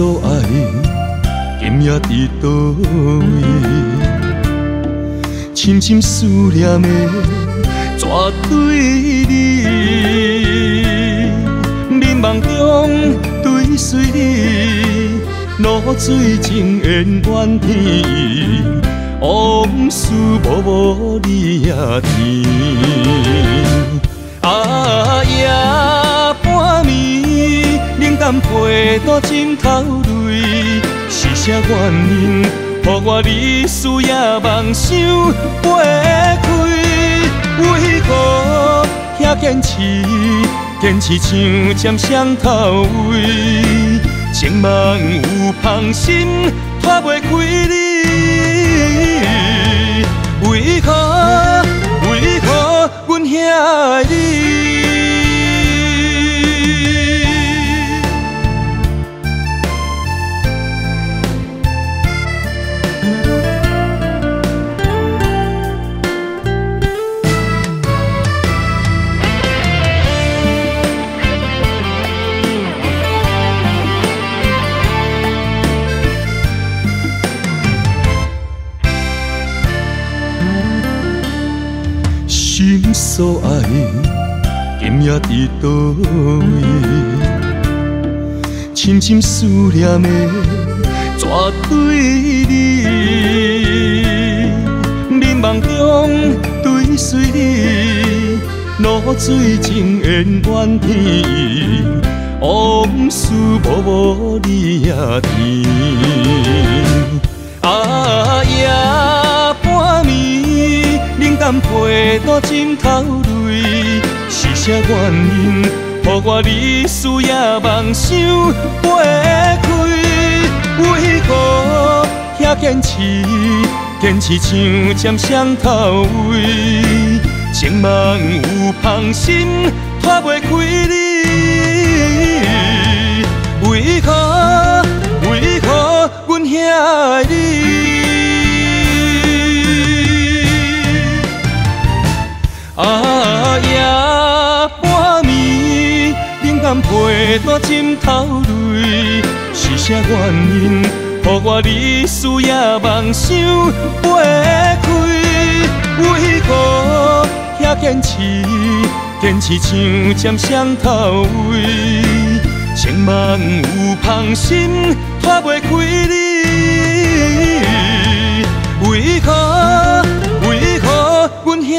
所爱，今夜伫倒位？深深思念的绝对你，眠梦中对随你，露水情缘怨天，往事无无你也甜。啊夜半暝，冷淡陪在枕头泪，是啥原因？予我日思夜梦想袂开？为何遐坚持，坚持像针双头位？情梦有芳心，拖袂开你。为何阮遐爱你？心所爱，今夜伫倒位？深深思念的绝对你，眠梦中对随你，露水情缘怨天，往事无无你也甜。啊夜半暝，冷淡陪在枕头泪，是啥原因？予我日思夜梦想袂开？为何遐坚持，坚持像针双头位？情梦有芳心，拖袂开你。为何阮遐爱你？啊夜半暝，冷淡陪在枕头泪，是啥原因？予我日思夜梦想袂开？为何遐坚持，坚持像针双头位？情梦有芳心，拖袂开你。为何阮遐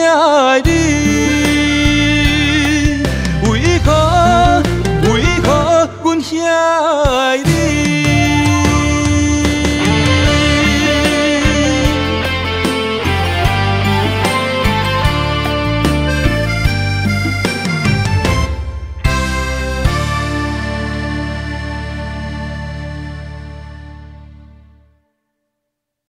爱你？